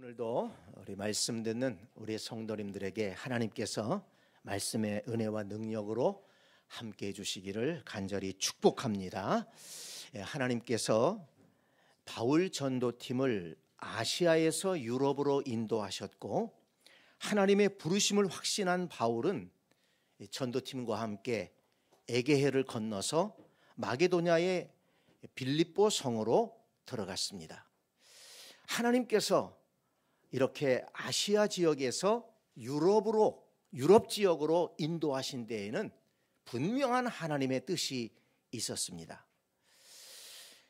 오늘도 우리 말씀 듣는 우리 성도님들에게 하나님께서 말씀의 은혜와 능력으로 함께 해주시기를 간절히 축복합니다. 하나님께서 바울 전도팀을 아시아에서 유럽으로 인도하셨고, 하나님의 부르심을 확신한 바울은 전도팀과 함께 에게해를 건너서 마게도냐의 빌립보 성으로 들어갔습니다. 하나님께서 이렇게 아시아 지역에서 유럽 지역으로 인도하신 데에는 분명한 하나님의 뜻이 있었습니다.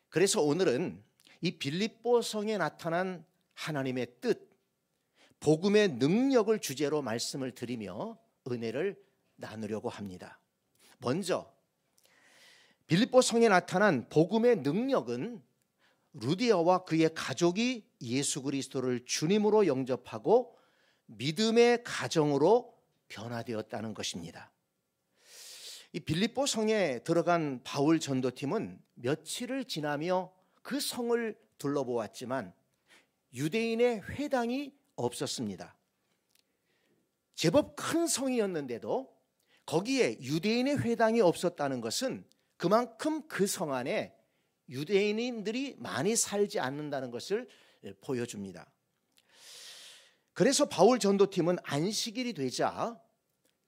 그래서 오늘은 이 빌립보 성에 나타난 하나님의 뜻, 복음의 능력을 주제로 말씀을 드리며 은혜를 나누려고 합니다. 먼저 빌립보 성에 나타난 복음의 능력은 루디아와 그의 가족이 예수 그리스도를 주님으로 영접하고 믿음의 가정으로 변화되었다는 것입니다. 이 빌립보 성에 들어간 바울 전도팀은 며칠을 지나며 그 성을 둘러보았지만 유대인의 회당이 없었습니다. 제법 큰 성이었는데도 거기에 유대인의 회당이 없었다는 것은 그만큼 그 성 안에 유대인들이 많이 살지 않는다는 것을 보여줍니다. 그래서 바울 전도팀은 안식일이 되자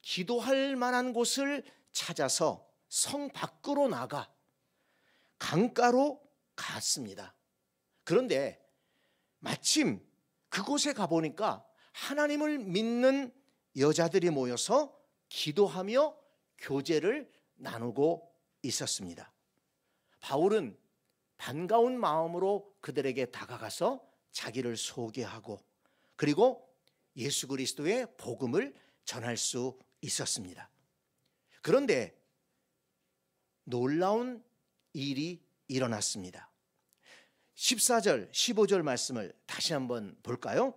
기도할 만한 곳을 찾아서 성 밖으로 나가 강가로 갔습니다. 그런데 마침 그곳에 가보니까 하나님을 믿는 여자들이 모여서 기도하며 교제를 나누고 있었습니다. 바울은 반가운 마음으로 그들에게 다가가서 자기를 소개하고 그리고 예수 그리스도의 복음을 전할 수 있었습니다. 그런데 놀라운 일이 일어났습니다. 14절, 15절 말씀을 다시 한번 볼까요?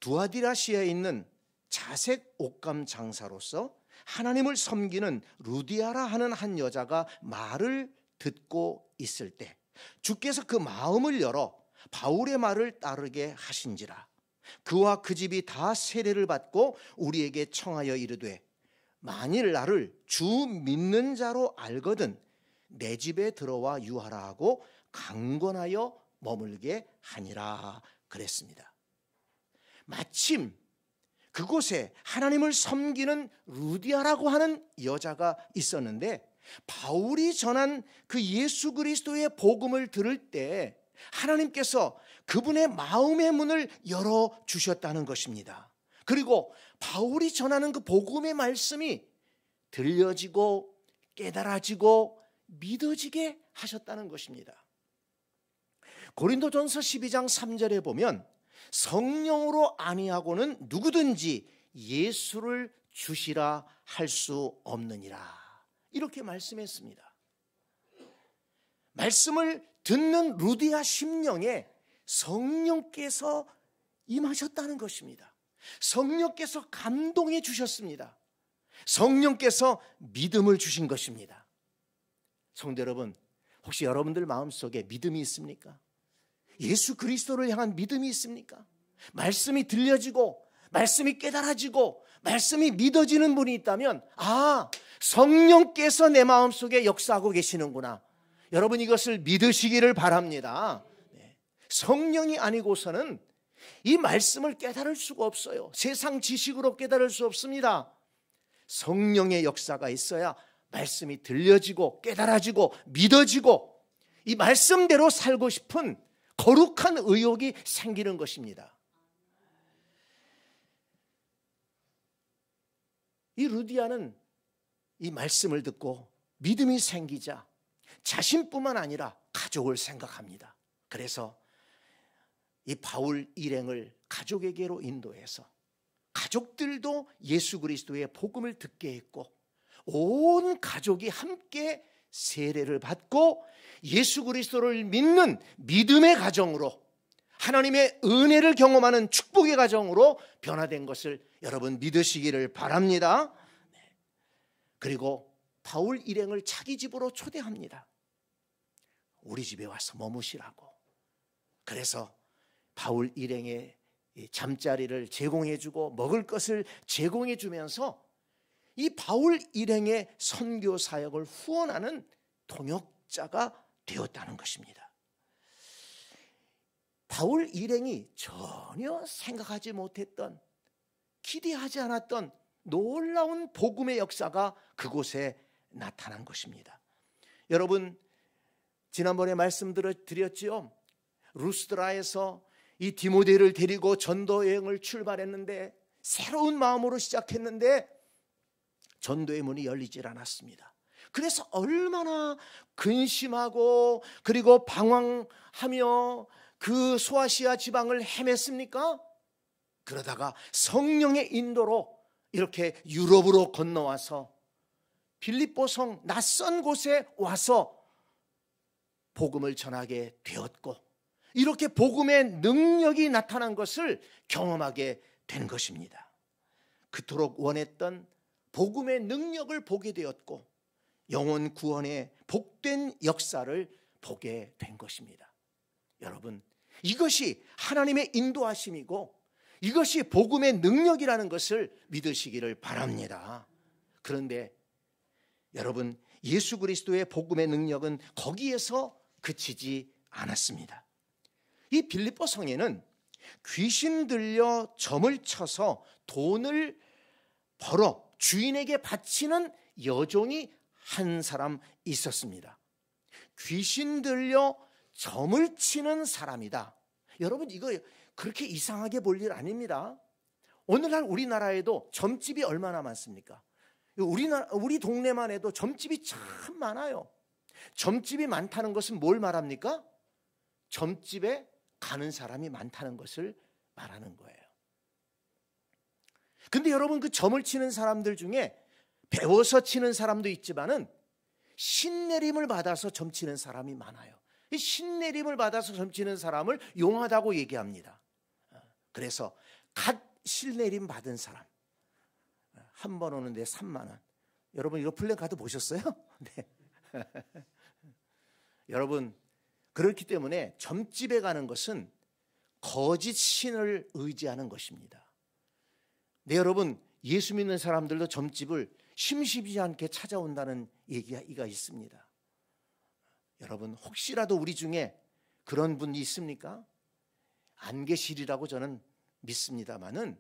두아디라시아에 있는 자색 옷감 장사로서 하나님을 섬기는 루디아라 하는 한 여자가 말을 듣고 있을 때 주께서 그 마음을 열어 바울의 말을 따르게 하신지라. 그와 그 집이 다 세례를 받고 우리에게 청하여 이르되 만일 나를 주 믿는 자로 알거든 내 집에 들어와 유하라 하고 강권하여 머물게 하니라 그랬습니다. 마침 그곳에 하나님을 섬기는 루디아라고 하는 여자가 있었는데 바울이 전한 그 예수 그리스도의 복음을 들을 때 하나님께서 그분의 마음의 문을 열어주셨다는 것입니다. 그리고 바울이 전하는 그 복음의 말씀이 들려지고 깨달아지고 믿어지게 하셨다는 것입니다. 고린도전서 12장 3절에 보면 성령으로 아니하고는 누구든지 예수를 주시라 할 수 없느니라 이렇게 말씀했습니다. 말씀을 듣는 루디아 심령에 성령께서 임하셨다는 것입니다. 성령께서 감동해 주셨습니다. 성령께서 믿음을 주신 것입니다. 성도 여러분, 혹시 여러분들 마음속에 믿음이 있습니까? 예수 그리스도를 향한 믿음이 있습니까? 말씀이 들려지고 말씀이 깨달아지고 말씀이 믿어지는 분이 있다면 성령께서 내 마음속에 역사하고 계시는구나. 여러분 이것을 믿으시기를 바랍니다. 성령이 아니고서는 이 말씀을 깨달을 수가 없어요. 세상 지식으로 깨달을 수 없습니다. 성령의 역사가 있어야 말씀이 들려지고 깨달아지고 믿어지고 이 말씀대로 살고 싶은 거룩한 의욕이 생기는 것입니다. 이 루디아는 이 말씀을 듣고 믿음이 생기자 자신뿐만 아니라 가족을 생각합니다. 그래서 이 바울 일행을 가족에게로 인도해서 가족들도 예수 그리스도의 복음을 듣게 했고 온 가족이 함께 세례를 받고 예수 그리스도를 믿는 믿음의 가정으로 하나님의 은혜를 경험하는 축복의 가정으로 변화된 것을 여러분 믿으시기를 바랍니다. 그리고 바울 일행을 자기 집으로 초대합니다. 우리 집에 와서 머무시라고. 그래서 바울 일행의 잠자리를 제공해주고 먹을 것을 제공해주면서 이 바울 일행의 선교 사역을 후원하는 동역자가 되었다는 것입니다. 바울 일행이 전혀 생각하지 못했던, 기대하지 않았던 놀라운 복음의 역사가 그곳에 나타난 것입니다. 여러분, 지난번에 말씀드렸지요. 루스드라에서 이 디모데를 데리고 전도 여행을 출발했는데 새로운 마음으로 시작했는데 전도의 문이 열리질 않았습니다. 그래서 얼마나 근심하고 그리고 방황하며 그 소아시아 지방을 헤맸습니까? 그러다가 성령의 인도로 이렇게 유럽으로 건너와서 빌립보성 낯선 곳에 와서 복음을 전하게 되었고, 이렇게 복음의 능력이 나타난 것을 경험하게 된 것입니다. 그토록 원했던 복음의 능력을 보게 되었고 영혼 구원의 복된 역사를 보게 된 것입니다. 여러분, 이것이 하나님의 인도하심이고 이것이 복음의 능력이라는 것을 믿으시기를 바랍니다. 그런데 여러분, 예수 그리스도의 복음의 능력은 거기에서 그치지 않았습니다. 이 빌립보 성에는 귀신 들려 점을 쳐서 돈을 벌어 주인에게 바치는 여종이 한 사람 있었습니다. 귀신 들려 점을 치는 사람이다. 여러분, 이거 그렇게 이상하게 볼 일 아닙니다. 오늘날 우리나라에도 점집이 얼마나 많습니까? 우리 동네만 해도 점집이 참 많아요. 점집이 많다는 것은 뭘 말합니까? 점집에 가는 사람이 많다는 것을 말하는 거예요. 근데 여러분, 그 점을 치는 사람들 중에 배워서 치는 사람도 있지만은 신내림을 받아서 점 치는 사람이 많아요. 이 신내림을 받아서 점 치는 사람을 용하다고 얘기합니다. 그래서 갓 신내림 받은 사람, 한 번 오는데 3만 원. 여러분, 이거 플랜카드 보셨어요? 네. 여러분, 그렇기 때문에 점집에 가는 것은 거짓 신을 의지하는 것입니다. 네, 여러분, 예수 믿는 사람들도 점집을 심심치 않게 찾아온다는 얘기가 있습니다. 여러분, 혹시라도 우리 중에 그런 분이 있습니까? 안 계시리라고 저는 믿습니다만은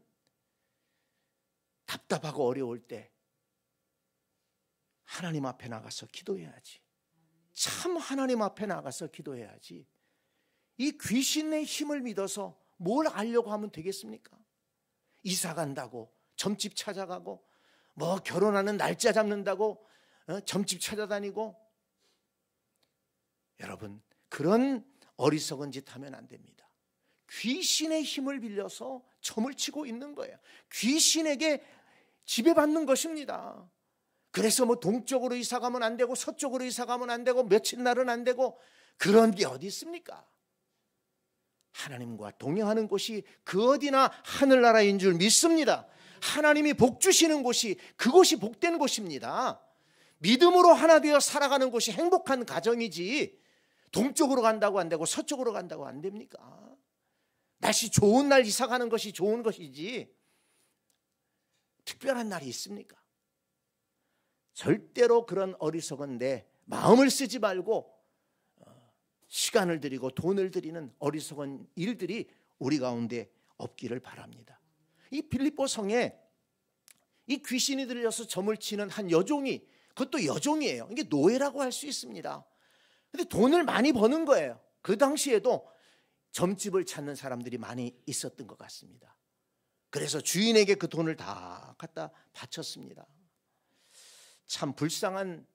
답답하고 어려울 때 하나님 앞에 나가서 기도해야지. 참 하나님 앞에 나가서 기도해야지. 이 귀신의 힘을 믿어서 뭘 알려고 하면 되겠습니까? 이사 간다고 점집 찾아가고, 뭐 결혼하는 날짜 잡는다고 점집 찾아다니고. 여러분, 그런 어리석은 짓 하면 안 됩니다. 귀신의 힘을 빌려서 점을 치고 있는 거예요. 귀신에게 지배받는 것입니다. 그래서 뭐 동쪽으로 이사 가면 안 되고 서쪽으로 이사 가면 안 되고 며칠 날은 안 되고, 그런 게 어디 있습니까? 하나님과 동행하는 곳이 그 어디나 하늘나라인 줄 믿습니다. 하나님이 복 주시는 곳이, 그곳이 복된 곳입니다. 믿음으로 하나 되어 살아가는 곳이 행복한 가정이지, 동쪽으로 간다고 안 되고 서쪽으로 간다고 안 됩니까? 날씨 좋은 날 이사 가는 것이 좋은 것이지 특별한 날이 있습니까? 절대로 그런 어리석은 데 마음을 쓰지 말고 시간을 들이고 돈을 들이는 어리석은 일들이 우리 가운데 없기를 바랍니다. 이 빌립보 성에 이 귀신이 들려서 점을 치는 한 여종이, 그것도 여종이에요. 이게 노예라고 할 수 있습니다. 근데 돈을 많이 버는 거예요. 그 당시에도 점집을 찾는 사람들이 많이 있었던 것 같습니다. 그래서 주인에게 그 돈을 다 갖다 바쳤습니다. 참 불쌍한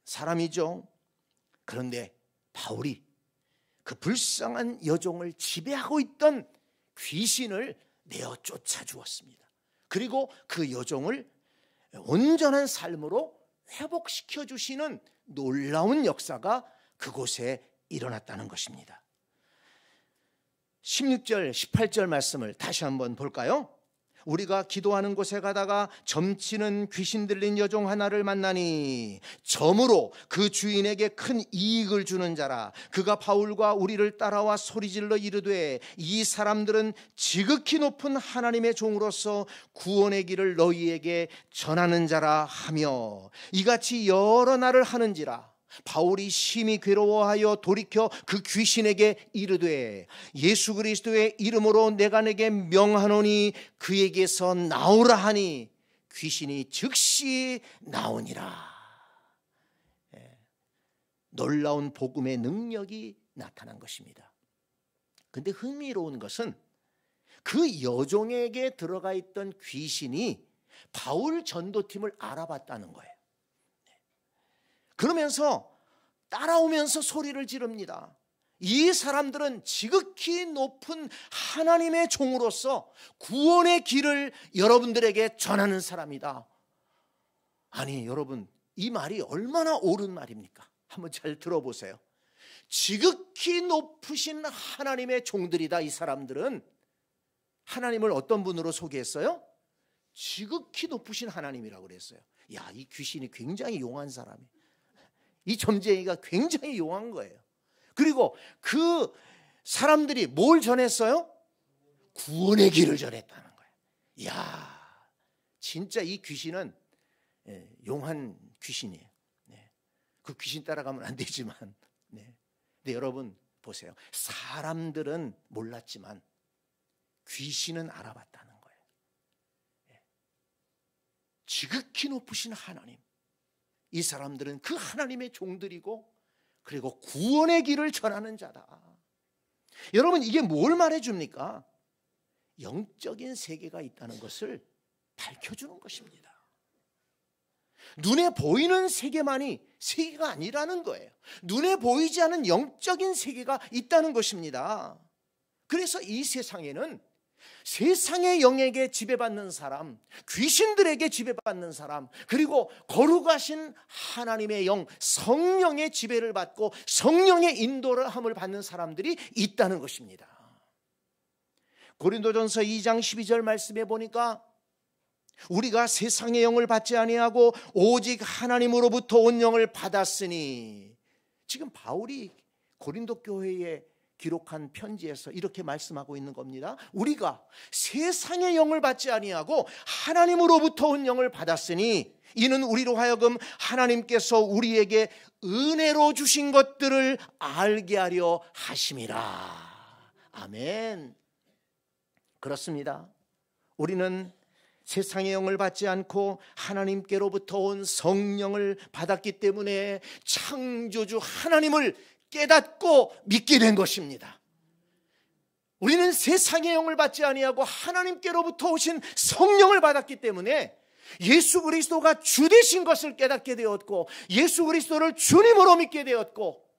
사람이죠. 그런데 바울이 그 불쌍한 여종을 지배하고 있던 귀신을 내어 쫓아 주었습니다. 그리고 그 여종을 온전한 삶으로 회복시켜 주시는 놀라운 역사가 그곳에 일어났다는 것입니다. 16절, 18절 말씀을 다시 한번 볼까요? 우리가 기도하는 곳에 가다가 점치는 귀신 들린 여종 하나를 만나니 점으로 그 주인에게 큰 이익을 주는 자라. 그가 바울과 우리를 따라와 소리질러 이르되 이 사람들은 지극히 높은 하나님의 종으로서 구원의 길을 너희에게 전하는 자라 하며 이같이 여러 날을 하는지라. 바울이 심히 괴로워하여 돌이켜 그 귀신에게 이르되 예수 그리스도의 이름으로 내가 내게 명하노니 그에게서 나오라 하니 귀신이 즉시 나오니라. 놀라운 복음의 능력이 나타난 것입니다. 그런데 흥미로운 것은 그 여종에게 들어가 있던 귀신이 바울 전도팀을 알아봤다는 거예요. 그러면서 따라오면서 소리를 지릅니다. 이 사람들은 지극히 높은 하나님의 종으로서 구원의 길을 여러분들에게 전하는 사람이다. 아니 여러분, 이 말이 얼마나 옳은 말입니까? 한번 잘 들어보세요. 지극히 높으신 하나님의 종들이다. 이 사람들은 하나님을 어떤 분으로 소개했어요? 지극히 높으신 하나님이라고 그랬어요. 야, 이 귀신이 굉장히 용한 사람이에요. 이 점쟁이가 굉장히 용한 거예요. 그리고 그 사람들이 뭘 전했어요? 구원의 길을 전했다는 거예요. 이야, 진짜 이 귀신은 용한 귀신이에요. 그 귀신 따라가면 안 되지만, 근데 여러분 보세요. 사람들은 몰랐지만 귀신은 알아봤다는 거예요. 지극히 높으신 하나님. 이 사람들은 그 하나님의 종들이고 그리고 구원의 길을 전하는 자다. 여러분, 이게 뭘 말해줍니까? 영적인 세계가 있다는 것을 밝혀주는 것입니다. 눈에 보이는 세계만이 세계가 아니라는 거예요. 눈에 보이지 않은 영적인 세계가 있다는 것입니다. 그래서 이 세상에는 세상의 영에게 지배받는 사람, 귀신들에게 지배받는 사람, 그리고 거룩하신 하나님의 영, 성령의 지배를 받고 성령의 인도함을 받는 사람들이 있다는 것입니다. 고린도전서 2장 12절 말씀에 보니까 우리가 세상의 영을 받지 아니하고 오직 하나님으로부터 온 영을 받았으니, 지금 바울이 고린도 교회에 기록한 편지에서 이렇게 말씀하고 있는 겁니다. 우리가 세상의 영을 받지 아니하고 하나님으로부터 온 영을 받았으니 이는 우리로 하여금 하나님께서 우리에게 은혜로 주신 것들을 알게 하려 하심이라. 아멘. 그렇습니다. 우리는 세상의 영을 받지 않고 하나님께로부터 온 성령을 받았기 때문에 창조주 하나님을 깨닫고 믿게 된 것입니다. 우리는 세상의 영을 받지 아니하고 하나님께로부터 오신 성령을 받았기 때문에 예수 그리스도가 주 되신 것을 깨닫게 되었고, 예수 그리스도를 주님으로 믿게 되었고,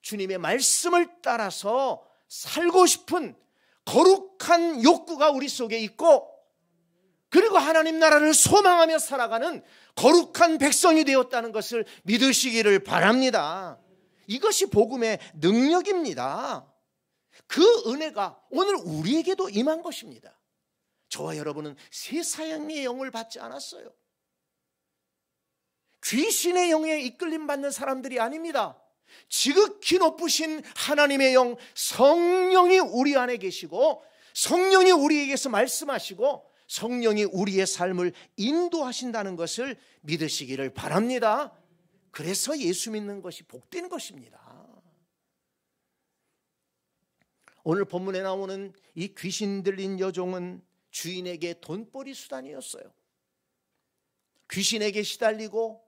주님의 말씀을 따라서 살고 싶은 거룩한 욕구가 우리 속에 있고, 그리고 하나님 나라를 소망하며 살아가는 거룩한 백성이 되었다는 것을 믿으시기를 바랍니다. 이것이 복음의 능력입니다. 그 은혜가 오늘 우리에게도 임한 것입니다. 저와 여러분은 세상의 영을 받지 않았어요. 귀신의 영에 이끌림 받는 사람들이 아닙니다. 지극히 높으신 하나님의 영, 성령이 우리 안에 계시고, 성령이 우리에게서 말씀하시고, 성령이 우리의 삶을 인도하신다는 것을 믿으시기를 바랍니다. 그래서 예수 믿는 것이 복된 것입니다. 오늘 본문에 나오는 이 귀신 들린 여종은 주인에게 돈벌이 수단이었어요. 귀신에게 시달리고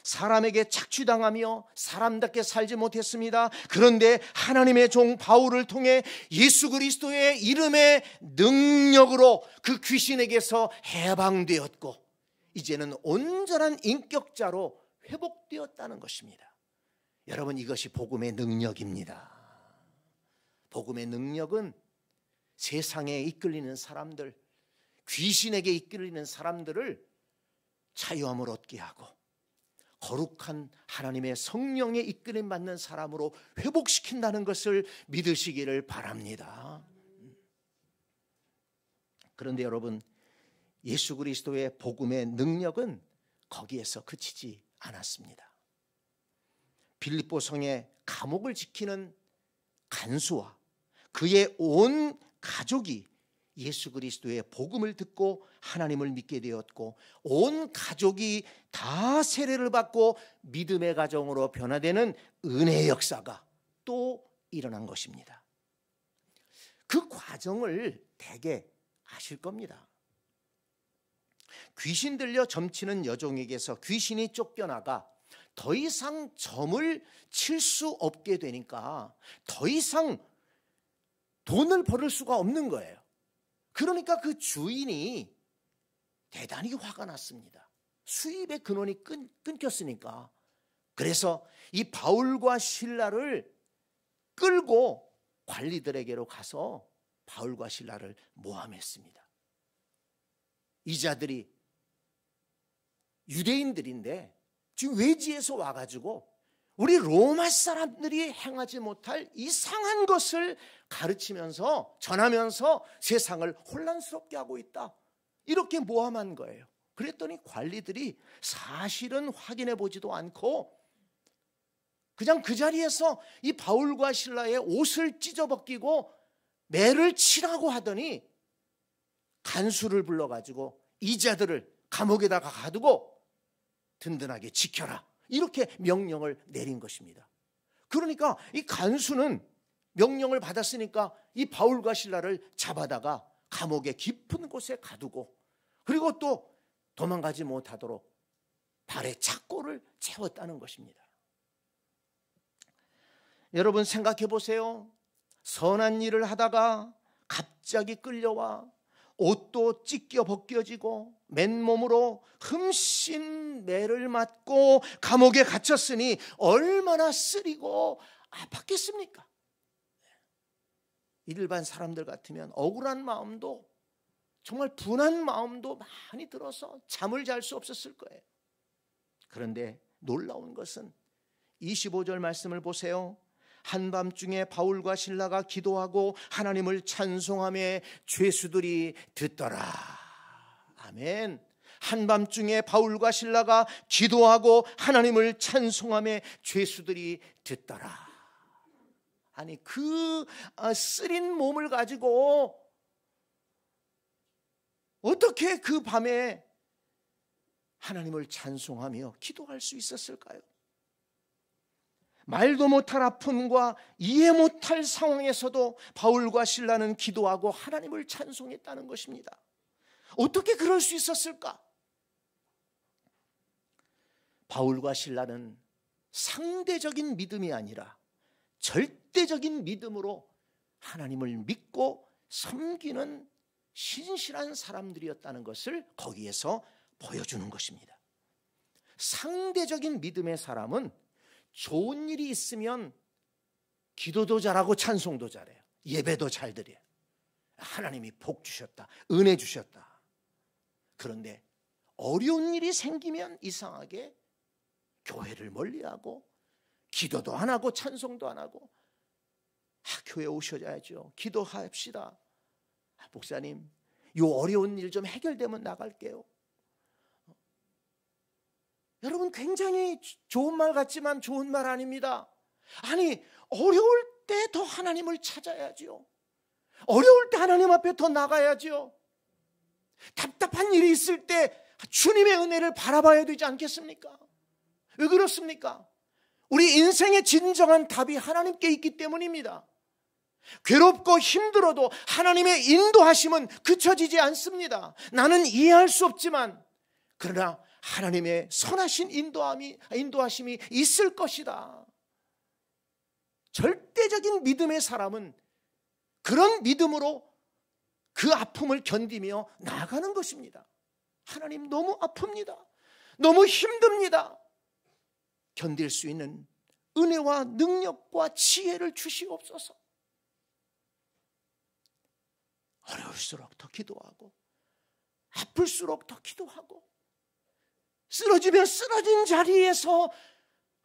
사람에게 착취당하며 사람답게 살지 못했습니다. 그런데 하나님의 종 바울을 통해 예수 그리스도의 이름의 능력으로 그 귀신에게서 해방되었고, 이제는 온전한 인격자로 회복되었다는 것입니다. 여러분, 이것이 복음의 능력입니다. 복음의 능력은 세상에 이끌리는 사람들, 귀신에게 이끌리는 사람들을 자유함을 얻게 하고 거룩한 하나님의 성령에 이끌림 받는 사람으로 회복시킨다는 것을 믿으시기를 바랍니다. 그런데 여러분, 예수 그리스도의 복음의 능력은 거기에서 그치지 않았습니다. 빌립보 성의 감옥을 지키는 간수와 그의 온 가족이 예수 그리스도의 복음을 듣고 하나님을 믿게 되었고, 온 가족이 다 세례를 받고 믿음의 가정으로 변화되는 은혜의 역사가 또 일어난 것입니다. 그 과정을 대개 아실 겁니다. 귀신 들려 점치는 여종에게서 귀신이 쫓겨나가 더 이상 점을 칠 수 없게 되니까 더 이상 돈을 벌을 수가 없는 거예요. 그러니까 그 주인이 대단히 화가 났습니다. 수입의 근원이 끊겼으니까. 그래서 이 바울과 실라를 끌고 관리들에게로 가서 바울과 실라를 모함했습니다. 이 자들이 유대인들인데 지금 외지에서 와가지고 우리 로마 사람들이 행하지 못할 이상한 것을 가르치면서 전하면서 세상을 혼란스럽게 하고 있다, 이렇게 모함한 거예요. 그랬더니 관리들이 사실은 확인해 보지도 않고 그냥 그 자리에서 이 바울과 실라의 옷을 찢어벗기고 매를 치라고 하더니 간수를 불러가지고 이 자들을 감옥에다가 가두고 든든하게 지켜라, 이렇게 명령을 내린 것입니다. 그러니까 이 간수는 명령을 받았으니까 이 바울과 실라를 잡아다가 감옥의 깊은 곳에 가두고, 그리고 또 도망가지 못하도록 발에 착고를 채웠다는 것입니다. 여러분 생각해 보세요. 선한 일을 하다가 갑자기 끌려와 옷도 찢겨 벗겨지고 맨몸으로 흠씬 매를 맞고 감옥에 갇혔으니 얼마나 쓰리고 아팠겠습니까? 일반 사람들 같으면 억울한 마음도, 정말 분한 마음도 많이 들어서 잠을 잘 수 없었을 거예요. 그런데 놀라운 것은 25절 말씀을 보세요. 한밤중에 바울과 실라가 기도하고 하나님을 찬송하며 죄수들이 듣더라. 아멘. 한밤중에 바울과 신라가 기도하고 하나님을 찬송하며 죄수들이 듣더라. 아니 그 쓰린 몸을 가지고 어떻게 그 밤에 하나님을 찬송하며 기도할 수 있었을까요? 말도 못할 아픔과 이해 못할 상황에서도 바울과 실라는 기도하고 하나님을 찬송했다는 것입니다. 어떻게 그럴 수 있었을까? 바울과 실라는 상대적인 믿음이 아니라 절대적인 믿음으로 하나님을 믿고 섬기는 신실한 사람들이었다는 것을 거기에서 보여주는 것입니다. 상대적인 믿음의 사람은 좋은 일이 있으면 기도도 잘하고 찬송도 잘해요. 예배도 잘 드려요. 하나님이 복 주셨다, 은혜 주셨다. 그런데 어려운 일이 생기면 이상하게 교회를 멀리하고 기도도 안 하고 찬송도 안 하고, 교회 오셔야죠, 기도합시다, 목사님 이 어려운 일 좀 해결되면 나갈게요. 여러분 굉장히 좋은 말 같지만 좋은 말 아닙니다. 아니 어려울 때 더 하나님을 찾아야죠. 어려울 때 하나님 앞에 더 나가야죠. 답답한 일이 있을 때 주님의 은혜를 바라봐야 되지 않겠습니까? 왜 그렇습니까? 우리 인생의 진정한 답이 하나님께 있기 때문입니다. 괴롭고 힘들어도 하나님의 인도하심은 그쳐지지 않습니다. 나는 이해할 수 없지만 그러나 하나님의 선하신 인도하심이 있을 것이다. 절대적인 믿음의 사람은 그런 믿음으로 그 아픔을 견디며 나아가는 것입니다. 하나님 너무 아픕니다. 너무 힘듭니다. 견딜 수 있는 은혜와 능력과 지혜를 주시옵소서. 어려울수록 더 기도하고 아플수록 더 기도하고 쓰러지면 쓰러진 자리에서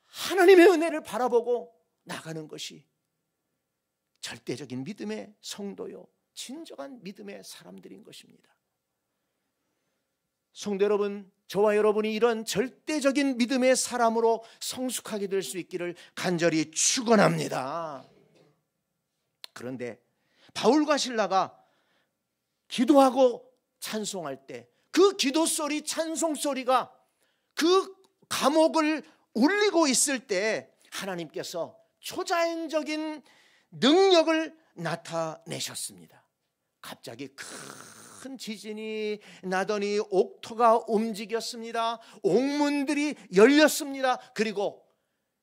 하나님의 은혜를 바라보고 나가는 것이 절대적인 믿음의 성도요 진정한 믿음의 사람들인 것입니다. 성도 여러분, 저와 여러분이 이런 절대적인 믿음의 사람으로 성숙하게 될 수 있기를 간절히 축원합니다. 그런데 바울과 실라가 기도하고 찬송할 때 그 기도 소리, 찬송 소리가 그 감옥을 울리고 있을 때 하나님께서 초자연적인 능력을 나타내셨습니다. 갑자기 큰 지진이 나더니 옥토가 움직였습니다. 옥문들이 열렸습니다. 그리고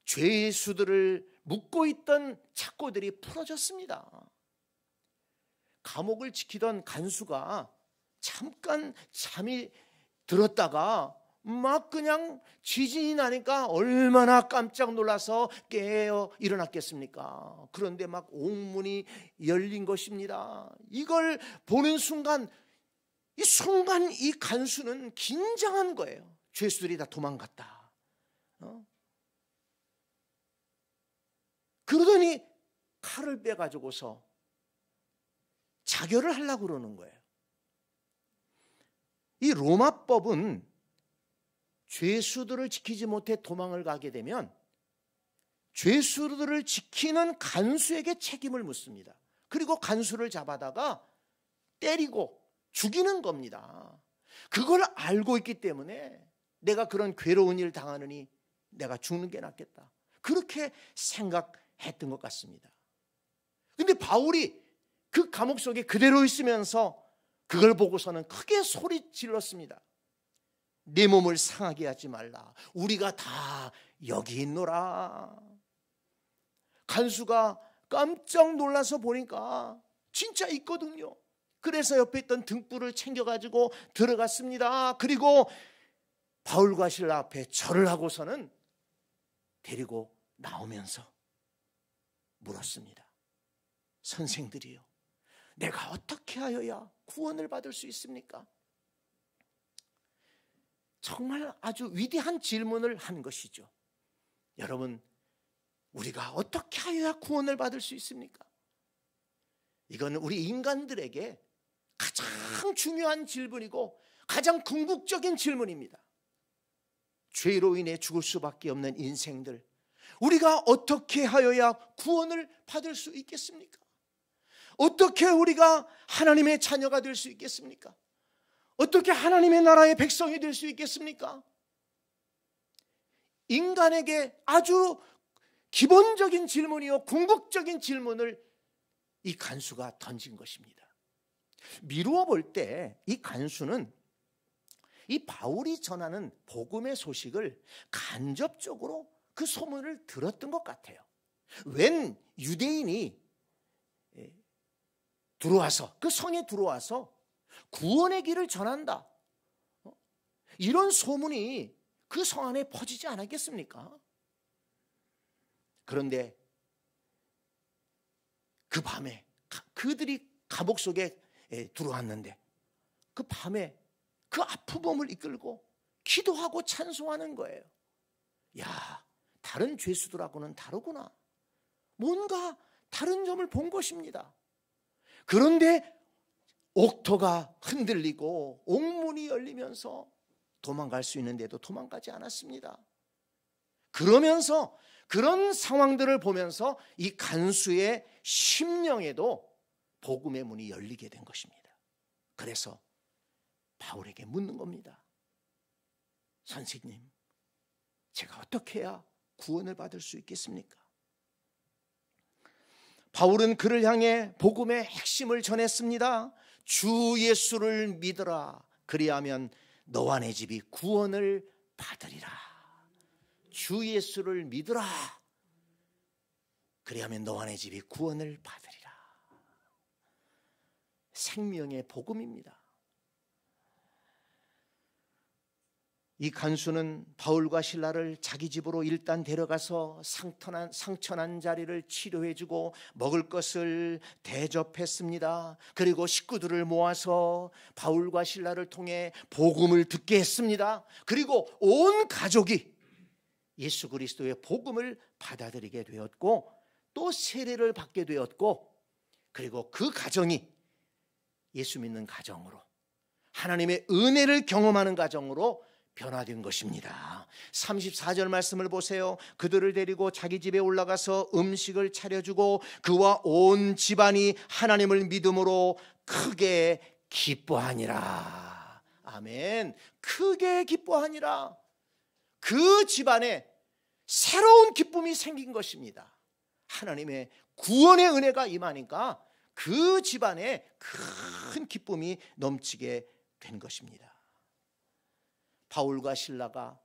죄의 수들을 묶고 있던 착고들이 풀어졌습니다. 감옥을 지키던 간수가 잠깐 잠이 들었다가 막 그냥 지진이 나니까 얼마나 깜짝 놀라서 깨어 일어났겠습니까? 그런데 막 옥문이 열린 것입니다. 이걸 보는 순간 이 간수는 긴장한 거예요. 죄수들이 다 도망갔다. 그러더니 칼을 빼가지고서 자결을 하려고 그러는 거예요. 이 로마법은 죄수들을 지키지 못해 도망을 가게 되면 죄수들을 지키는 간수에게 책임을 묻습니다. 그리고 간수를 잡아다가 때리고 죽이는 겁니다. 그걸 알고 있기 때문에 내가 그런 괴로운 일 당하느니 내가 죽는 게 낫겠다. 그렇게 생각했던 것 같습니다. 그런데 바울이 그 감옥 속에 그대로 있으면서 그걸 보고서는 크게 소리 질렀습니다. 내 몸을 상하게 하지 말라. 우리가 다 여기 있노라. 간수가 깜짝 놀라서 보니까 진짜 있거든요. 그래서 옆에 있던 등불을 챙겨가지고 들어갔습니다. 그리고 바울과 실라 앞에 절을 하고서는 데리고 나오면서 물었습니다. 선생들이요, 내가 어떻게 하여야 구원을 받을 수 있습니까? 정말 아주 위대한 질문을 한 것이죠. 여러분, 우리가 어떻게 하여야 구원을 받을 수 있습니까? 이건 우리 인간들에게 가장 중요한 질문이고 가장 궁극적인 질문입니다. 죄로 인해 죽을 수밖에 없는 인생들, 우리가 어떻게 하여야 구원을 받을 수 있겠습니까? 어떻게 우리가 하나님의 자녀가 될 수 있겠습니까? 어떻게 하나님의 나라의 백성이 될 수 있겠습니까? 인간에게 아주 기본적인 질문이요, 궁극적인 질문을 이 간수가 던진 것입니다. 미루어 볼 때 이 간수는 이 바울이 전하는 복음의 소식을 간접적으로 그 소문을 들었던 것 같아요. 웬 유대인이 들어와서, 그 성에 들어와서 구원의 길을 전한다, 이런 소문이 그 성 안에 퍼지지 않았겠습니까? 그런데 그 밤에 그들이 감옥 속에 들어왔는데 그 밤에 그 아픈 몸을 이끌고 기도하고 찬송하는 거예요. 야, 다른 죄수들하고는 다르구나. 뭔가 다른 점을 본 것입니다. 그런데 옥토가 흔들리고 옥문이 열리면서 도망갈 수 있는데도 도망가지 않았습니다. 그러면서 그런 상황들을 보면서 이 간수의 심령에도 복음의 문이 열리게 된 것입니다. 그래서 바울에게 묻는 겁니다. 선생님, 제가 어떻게 해야 구원을 받을 수 있겠습니까? 바울은 그를 향해 복음의 핵심을 전했습니다. 주 예수를 믿으라. 그리하면 너와 내 집이 구원을 받으리라. 주 예수를 믿으라. 그리하면 너와 내 집이 구원을 받으리라. 생명의 복음입니다. 이 간수는 바울과 실라를 자기 집으로 일단 데려가서 상처난 자리를 치료해주고 먹을 것을 대접했습니다. 그리고 식구들을 모아서 바울과 실라를 통해 복음을 듣게 했습니다. 그리고 온 가족이 예수 그리스도의 복음을 받아들이게 되었고 또 세례를 받게 되었고, 그리고 그 가정이 예수 믿는 가정으로 하나님의 은혜를 경험하는 가정으로 변화된 것입니다. 34절 말씀을 보세요. 그들을 데리고 자기 집에 올라가서 음식을 차려주고 그와 온 집안이 하나님을 믿음으로 크게 기뻐하니라. 아멘. 크게 기뻐하니라. 그 집안에 새로운 기쁨이 생긴 것입니다. 하나님의 구원의 은혜가 임하니까 그 집안에 큰 기쁨이 넘치게 된 것입니다. 바울과 실라가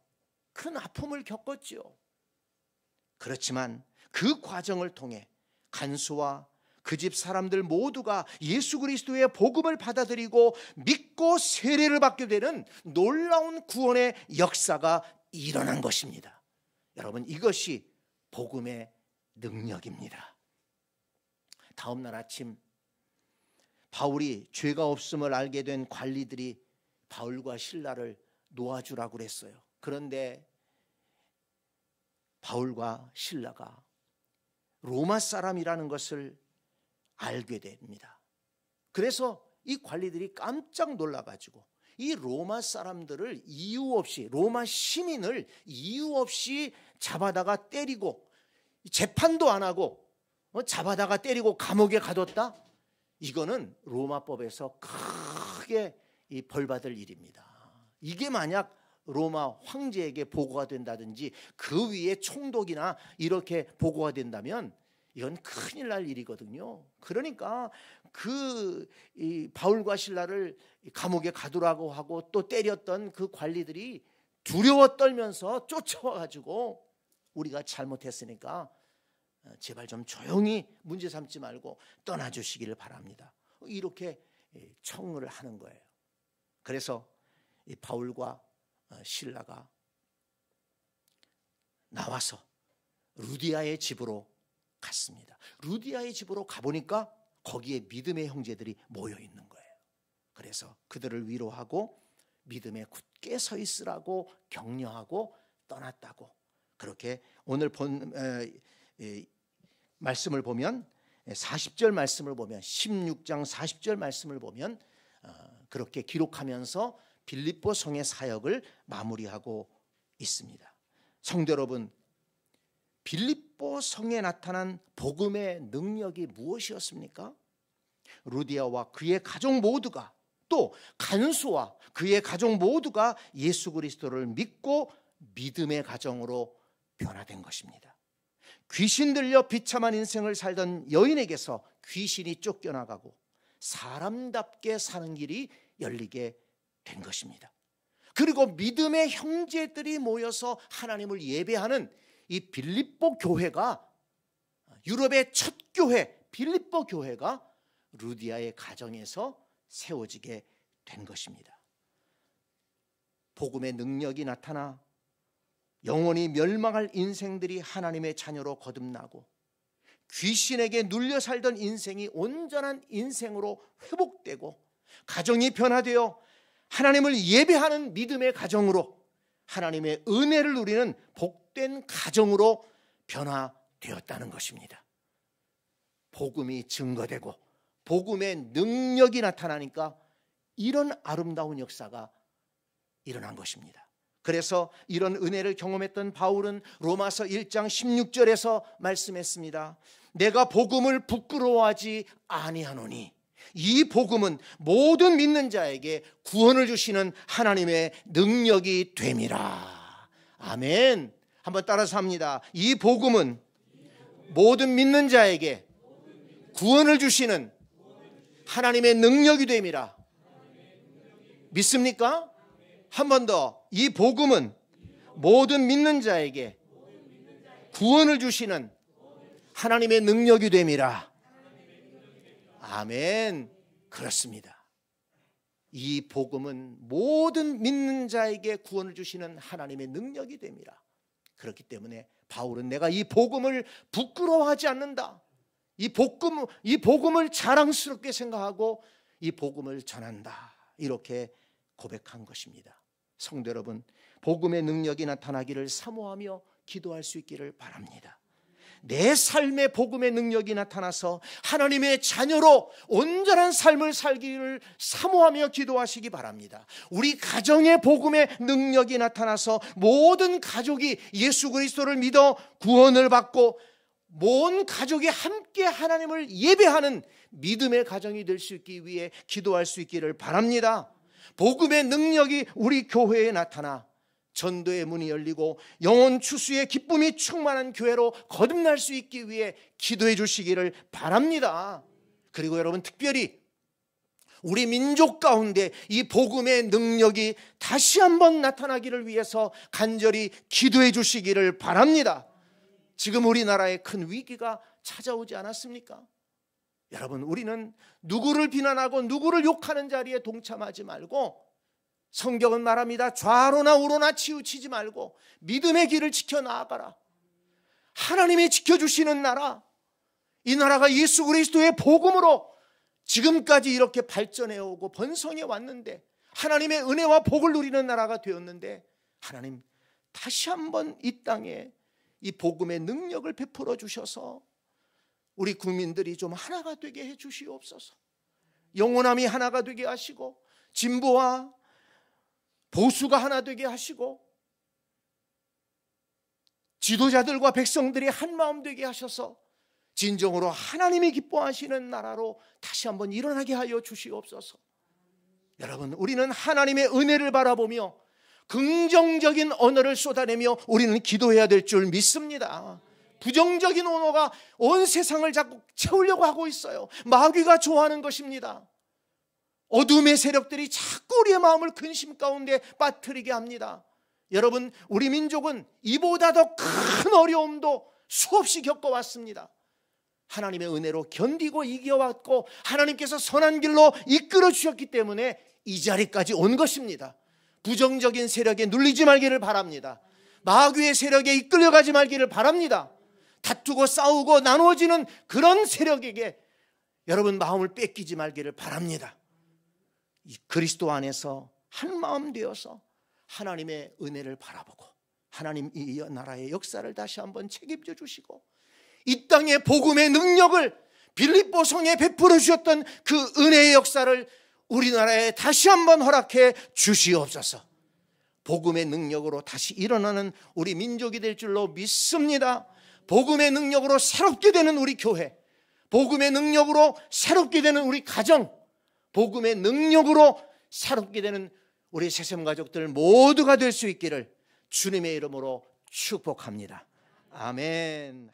큰 아픔을 겪었지요. 그렇지만 그 과정을 통해 간수와 그 집 사람들 모두가 예수 그리스도의 복음을 받아들이고 믿고 세례를 받게 되는 놀라운 구원의 역사가 일어난 것입니다. 여러분, 이것이 복음의 능력입니다. 다음 날 아침 바울이 죄가 없음을 알게 된 관리들이 바울과 실라를 놓아주라고 그랬어요. 그런데 바울과 실라가 로마 사람이라는 것을 알게 됩니다. 그래서 이 관리들이 깜짝 놀라가지고 이 로마 사람들을 이유 없이, 로마 시민을 이유 없이 잡아다가 때리고 재판도 안 하고 잡아다가 때리고 감옥에 가뒀다? 이거는 로마법에서 크게 벌받을 일입니다. 이게 만약 로마 황제에게 보고가 된다든지 그 위에 총독이나 이렇게 보고가 된다면 이건 큰일 날 일이거든요. 그러니까 바울과 실라를 감옥에 가두라고 하고 또 때렸던 그 관리들이 두려워 떨면서 쫓아와가지고 우리가 잘못했으니까 제발 좀 조용히 문제 삼지 말고 떠나주시기를 바랍니다. 이렇게 청을 하는 거예요. 그래서 바울과 실라가 나와서 루디아의 집으로 갔습니다. 루디아의 집으로 가보니까 거기에 믿음의 형제들이 모여 있는 거예요. 그래서 그들을 위로하고 믿음에 굳게 서 있으라고 격려하고 떠났다고. 그렇게 오늘 본 말씀을 보면 40절 말씀을 보면 16장 40절 말씀을 보면 그렇게 기록하면서 빌립보 성의 사역을 마무리하고 있습니다. 성도 여러분, 빌립보 성에 나타난 복음의 능력이 무엇이었습니까? 루디아와 그의 가족 모두가, 또 간수와 그의 가족 모두가 예수 그리스도를 믿고 믿음의 가정으로 변화된 것입니다. 귀신 들려 비참한 인생을 살던 여인에게서 귀신이 쫓겨나가고 사람답게 사는 길이 열리게 된 것입니다. 그리고 믿음의 형제들이 모여서 하나님을 예배하는 이 빌립보 교회가, 유럽의 첫 교회 빌립보 교회가 루디아의 가정에서 세워지게 된 것입니다. 복음의 능력이 나타나 영원히 멸망할 인생들이 하나님의 자녀로 거듭나고 귀신에게 눌려 살던 인생이 온전한 인생으로 회복되고 가정이 변화되어 하나님을 예배하는 믿음의 가정으로, 하나님의 은혜를 누리는 복된 가정으로 변화되었다는 것입니다. 복음이 증거되고 복음의 능력이 나타나니까 이런 아름다운 역사가 일어난 것입니다. 그래서 이런 은혜를 경험했던 바울은 로마서 1장 16절에서 말씀했습니다. 내가 복음을 부끄러워하지 아니하노니 이 복음은 모든 믿는 자에게 구원을 주시는 하나님의 능력이 됨이라. 아멘. 한번 따라서 합니다. 이 복음은 모든 믿는 자에게 구원을 주시는 하나님의 능력이 됨이라. 믿습니까? 한 번 더. 이 복음은 모든 믿는 자에게 구원을 주시는 하나님의 능력이 됨이라. 아멘. 그렇습니다. 이 복음은 모든 믿는 자에게 구원을 주시는 하나님의 능력이 됨이라. 그렇기 때문에 바울은 내가 이 복음을 부끄러워하지 않는다. 이 복음을 자랑스럽게 생각하고 이 복음을 전한다. 이렇게 고백한 것입니다. 성도 여러분, 복음의 능력이 나타나기를 사모하며 기도할 수 있기를 바랍니다. 내 삶에 복음의 능력이 나타나서 하나님의 자녀로 온전한 삶을 살기를 사모하며 기도하시기 바랍니다. 우리 가정에 복음의 능력이 나타나서 모든 가족이 예수 그리스도를 믿어 구원을 받고 모든 가족이 함께 하나님을 예배하는 믿음의 가정이 될 수 있기 위해 기도할 수 있기를 바랍니다. 복음의 능력이 우리 교회에 나타나 전도의 문이 열리고 영혼 추수의 기쁨이 충만한 교회로 거듭날 수 있기 위해 기도해 주시기를 바랍니다. 그리고 여러분, 특별히 우리 민족 가운데 이 복음의 능력이 다시 한번 나타나기를 위해서 간절히 기도해 주시기를 바랍니다. 지금 우리나라에 큰 위기가 찾아오지 않았습니까? 여러분, 우리는 누구를 비난하고 누구를 욕하는 자리에 동참하지 말고, 성경은 말합니다. 좌로나 우로나 치우치지 말고 믿음의 길을 지켜나가라. 하나님이 지켜주시는 나라, 이 나라가 예수 그리스도의 복음으로 지금까지 이렇게 발전해 오고 번성해 왔는데, 하나님의 은혜와 복을 누리는 나라가 되었는데, 하나님 다시 한번 이 땅에 이 복음의 능력을 베풀어 주셔서 우리 국민들이 좀 하나가 되게 해 주시옵소서. 영원함이 하나가 되게 하시고 진보와 보수가 하나 되게 하시고 지도자들과 백성들이 한 마음 되게 하셔서 진정으로 하나님이 기뻐하시는 나라로 다시 한번 일어나게 하여 주시옵소서. 여러분, 우리는 하나님의 은혜를 바라보며 긍정적인 언어를 쏟아내며 우리는 기도해야 될 줄 믿습니다. 부정적인 언어가 온 세상을 자꾸 채우려고 하고 있어요. 마귀가 좋아하는 것입니다. 어둠의 세력들이 자꾸 우리의 마음을 근심 가운데 빠뜨리게 합니다. 여러분, 우리 민족은 이보다 더 큰 어려움도 수없이 겪어왔습니다. 하나님의 은혜로 견디고 이겨왔고 하나님께서 선한 길로 이끌어 주셨기 때문에 이 자리까지 온 것입니다. 부정적인 세력에 눌리지 말기를 바랍니다. 마귀의 세력에 이끌려가지 말기를 바랍니다. 다투고 싸우고 나누어지는 그런 세력에게 여러분 마음을 뺏기지 말기를 바랍니다. 이 그리스도 안에서 한마음 되어서 하나님의 은혜를 바라보고 하나님 이 나라의 역사를 다시 한번 책임져 주시고 이 땅의 복음의 능력을 빌립보 성에 베풀어 주셨던 그 은혜의 역사를 우리나라에 다시 한번 허락해 주시옵소서. 복음의 능력으로 다시 일어나는 우리 민족이 될 줄로 믿습니다. 복음의 능력으로 새롭게 되는 우리 교회, 복음의 능력으로 새롭게 되는 우리 가정, 복음의 능력으로 새롭게 되는 우리 세셈 가족들 모두가 될 수 있기를 주님의 이름으로 축복합니다. 아멘.